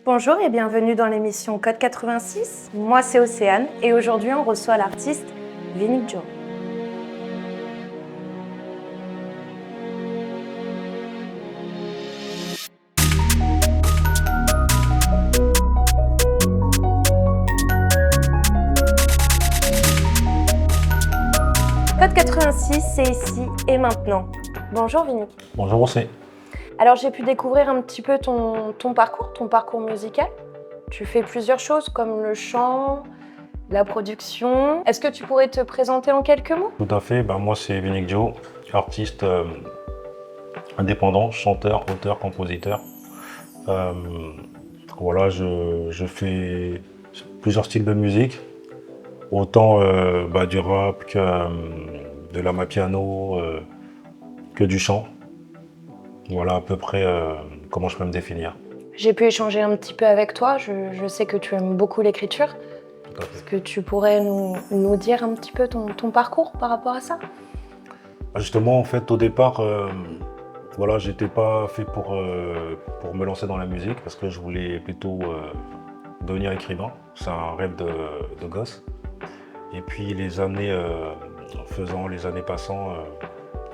Bonjour et bienvenue dans l'émission Code 86. Moi c'est Océane et aujourd'hui on reçoit l'artiste Vinic Joe. Code 86, c'est ici et maintenant. Bonjour Vinic. Bonjour Océ. Alors j'ai pu découvrir un petit peu ton parcours musical. Tu fais plusieurs choses comme le chant, la production. Est-ce que tu pourrais te présenter en quelques mots? Tout à fait, moi c'est Vinic Joe, artiste indépendant, chanteur, auteur, compositeur. Voilà, je fais plusieurs styles de musique, autant du rap que de l'amapiano, que du chant. Voilà à peu près comment je peux me définir. J'ai pu échanger un petit peu avec toi, je sais que tu aimes beaucoup l'écriture. Est-ce que tu pourrais nous dire un petit peu ton parcours par rapport à ça? Justement, en fait, au départ, voilà, j'étais pas fait pour me lancer dans la musique parce que je voulais plutôt devenir écrivain. C'est un rêve de gosse. Et puis les années passant,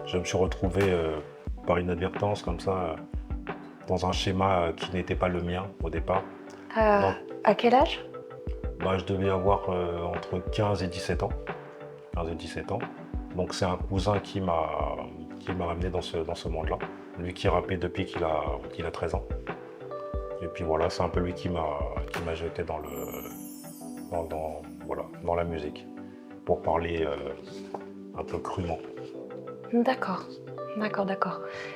je me suis retrouvé par inadvertance comme ça dans un schéma qui n'était pas le mien au départ. À quel âge? Je devais avoir entre 15 et 17 ans. 15 et 17 ans. Donc c'est un cousin qui m'a ramené dans ce monde-là. Lui qui rappait depuis qu'il a 13 ans. Et puis voilà, c'est un peu lui qui m'a jeté dans la musique. Pour parler un peu crûment. D'accord.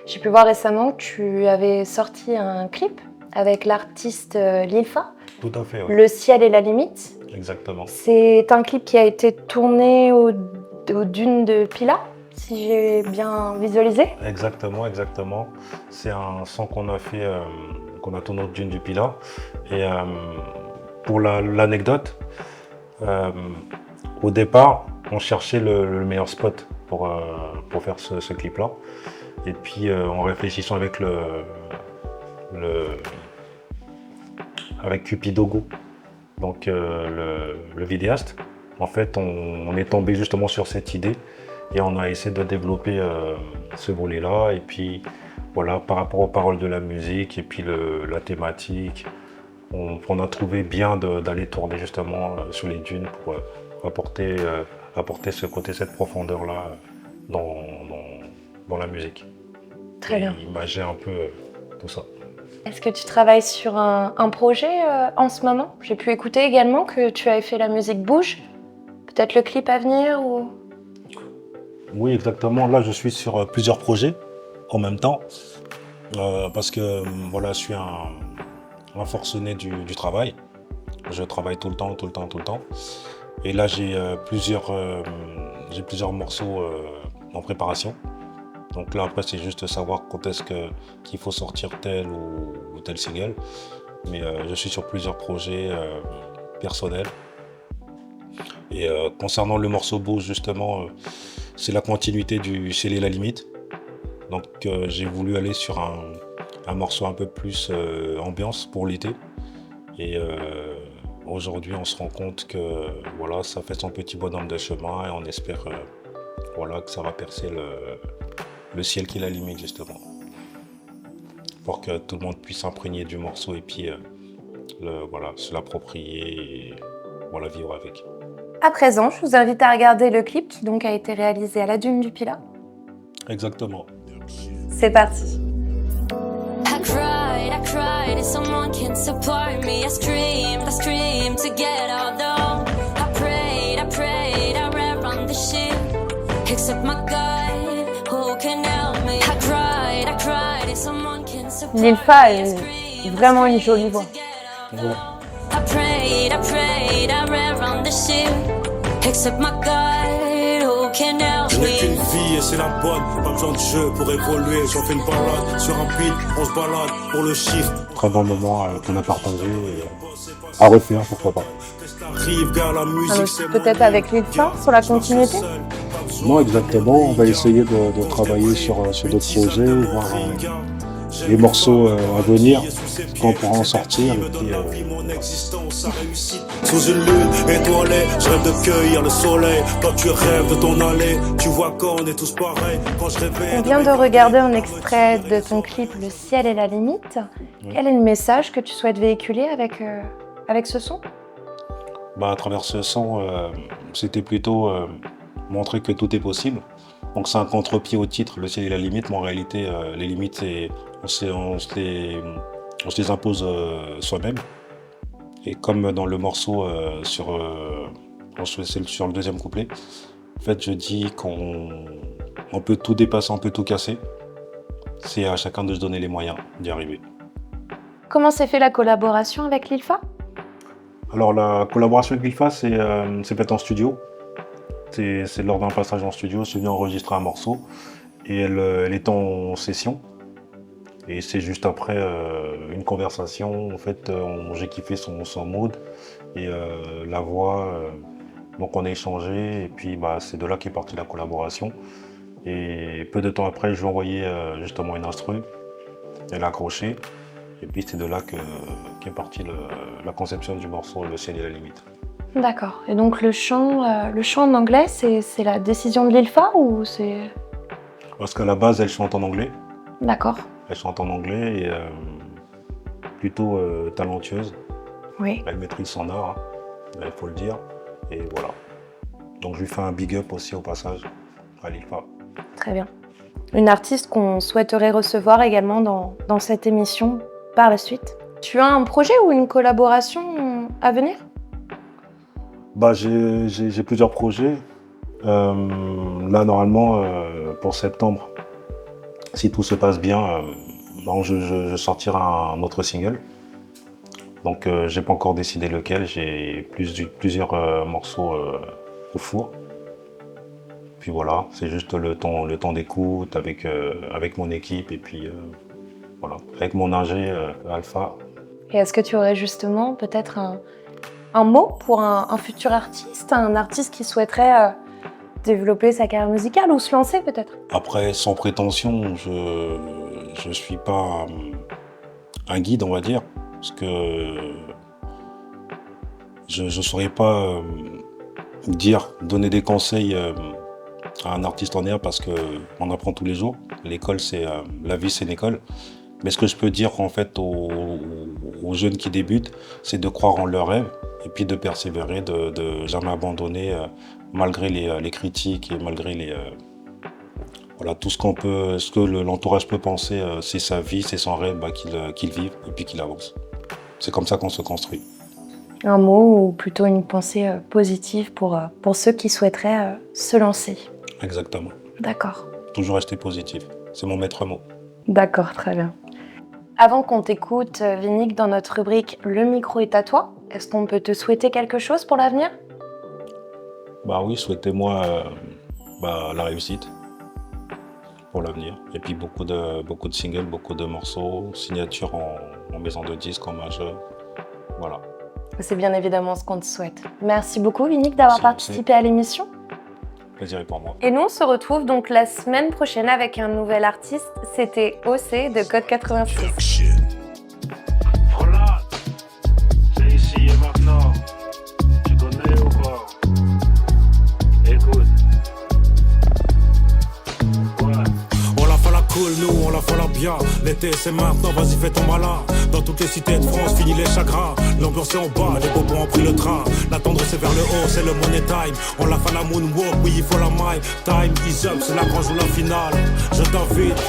J'ai pu voir récemment que tu avais sorti un clip avec l'artiste Lilfa. Tout à fait, oui. Le ciel et la limite. Exactement. C'est un clip qui a été tourné aux dunes de Pilat, si j'ai bien visualisé. Exactement. C'est un son qu'on a fait, qu'on a tourné aux dunes du Pilat. Et pour l'anecdote, au départ, on cherchait le meilleur spot pour faire ce clip-là. Et puis en réfléchissant avec avec Cupidogo, donc le vidéaste, en fait, on est tombé justement sur cette idée et on a essayé de développer ce volet-là. Et puis voilà, par rapport aux paroles de la musique et puis la thématique, on a trouvé bien d'aller tourner justement sur les dunes pour apporter ce côté, cette profondeur-là dans la musique. Très bien. Imager un peu tout ça. Est-ce que tu travailles sur un projet en ce moment? J'ai pu écouter également que tu avais fait la musique Bouge. Peut-être le clip à venir ou... Oui, exactement. Là, je suis sur plusieurs projets en même temps. Parce que voilà, je suis un forcené du travail. Je travaille tout le temps. Et là, j'ai plusieurs morceaux en préparation. Donc là, après, c'est juste savoir quand est-ce qu'il faut sortir tel ou tel single. Mais je suis sur plusieurs projets personnels. Et concernant le morceau Bouge, justement, c'est la continuité du Ciel et la limite. Donc j'ai voulu aller sur un morceau un peu plus ambiance pour l'été. Et aujourd'hui, on se rend compte que voilà, ça fait son petit bonhomme de chemin et on espère que ça va percer le ciel qui est la limite, justement. Pour que tout le monde puisse s'imprégner du morceau et puis se l'approprier et vivre avec. À présent, je vous invite à regarder le clip qui donc a été réalisé à la dune du Pilat. Exactement. C'est parti. I cried, if someone can support me. I screamed to get out though. I prayed, I read on the shit. Except my God, who can help me? I cried, if someone can support me. Lilfa est vraiment une jolie voix. Ouais. I prayed, I read on the shit. Except my God, who can help Je me? n'ai qu'une vie et c'est la bonne. Pas besoin de jeu pour évoluer. J'en fais une balade sur un beat, on se balade pour le chiffre. Très bon moment qu'on a partagé et à refaire, pourquoi pas. Peut-être avec Lilfa sur la continuité? Non, exactement. On va essayer de travailler sur d'autres projets, voir les morceaux à venir, quand on pourra en sortir. Et puis, sous une lune étoilée, je rêve de cueillir le soleil. Toi tu rêves de ton allée, tu vois qu'on est tous pareils. Quand je rêvais. On vient de regarder un extrait de ton clip Le ciel est la limite. Quel est le message que tu souhaites véhiculer avec ce son? à travers ce son, c'était plutôt montrer que tout est possible. Donc c'est un contre-pied au titre, Le ciel est la limite, mais en réalité, les limites, on se les impose soi-même. Et comme dans le morceau sur le deuxième couplet, en fait, je dis qu'on peut tout dépasser, on peut tout casser. C'est à chacun de se donner les moyens d'y arriver. Comment s'est fait la collaboration avec Lilfa? Alors la collaboration avec Lilfa, c'est faite en studio. C'est lors d'un passage en studio, je suis venu enregistrer un morceau et elle est en session. Et c'est juste après une conversation, en fait, j'ai kiffé son mood et la voix. Donc on a échangé et puis c'est de là qu'est partie la collaboration. Et peu de temps après, je lui ai envoyé justement une instru. Elle a accroché. Et puis c'est de là qu'est partie la conception du morceau Le ciel et la limite. D'accord. Et donc le chant en anglais, c'est la décision de Lilfa ou c'est... Parce qu'à la base, elle chante en anglais. D'accord. Elle chante en anglais et plutôt talentueuse. Oui. Elle maîtrise son art, il faut le dire. Et voilà. Donc je lui fais un big up aussi au passage à Lilfa. Très bien. Une artiste qu'on souhaiterait recevoir également dans cette émission par la suite. Tu as un projet ou une collaboration à venir? J'ai plusieurs projets. Là, normalement, pour septembre, si tout se passe bien, je sortirai un autre single. Donc, j'ai pas encore décidé lequel. J'ai plusieurs morceaux au four. Puis voilà, c'est juste le temps d'écoute avec mon équipe et puis voilà, avec mon ingé Alpha. Et est-ce que tu aurais justement peut-être un mot pour un futur artiste, un artiste qui souhaiterait développer sa carrière musicale ou se lancer peut-être? Après, sans prétention, je suis pas un guide, on va dire, parce que je saurais pas donner des conseils à un artiste en air parce qu'on apprend tous les jours. L'école, la vie, c'est une école. Mais ce que je peux dire en fait aux jeunes qui débutent, c'est de croire en leurs rêves et puis de persévérer, de jamais abandonner malgré les critiques et malgré tout ce que l'entourage peut penser. C'est sa vie, c'est son rêve qu'il vive et puis qu'il avance. C'est comme ça qu'on se construit. Un mot ou plutôt une pensée positive pour ceux qui souhaiteraient se lancer. Exactement. D'accord. Toujours rester positif. C'est mon maître mot. D'accord, très bien. Avant qu'on t'écoute, Vinick, dans notre rubrique Le micro est à toi, est-ce qu'on peut te souhaiter quelque chose pour l'avenir? Oui, souhaitez-moi la réussite pour l'avenir. Et puis beaucoup de singles, beaucoup de morceaux, signatures en maison de disques, en majeur. Voilà. C'est bien évidemment ce qu'on te souhaite. Merci beaucoup, Vinick, d'avoir participé à l'émission. Plaisir est pour moi. Et nous, on se retrouve donc la semaine prochaine avec un nouvel artiste. C'était OC de Code 86. Voilà, c'est ici et maintenant. Tu connais ou pas? Écoute. Ouais. On la fait la cool, nous on la fait la bien. L'été c'est maintenant, vas-y fais ton malin. Dans toutes les cités de France, fini les chagrins. L'ambiance est en bas, les bobos ont pris le train. La tendresse est vers le haut, c'est le money time. On la fait la moonwalk, oui il faut la maille. Time is up, c'est la grande joue la finale. Je t'invite.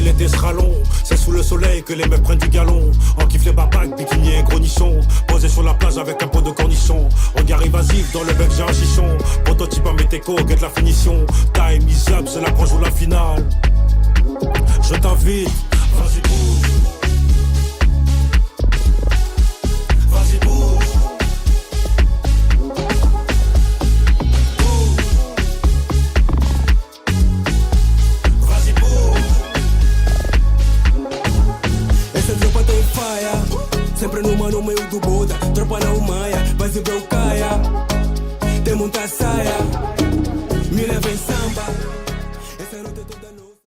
L'été sera long, c'est sous le soleil que les mecs prennent du galon. On kiffe les babacs, bikini et gros nichons. Posé sur la plage avec un pot de cornichon. Regard évasif, dans le bec j'ai un chichon. Prototype à Meteco, get la finition. Time is up, c'est la grande joue la finale. Je t'invite, vas-y bouge. Vas-y bouge. faia. Sempre numa no meio do boda, tropa na humaia, vai se ver o caia. Tem muita saia.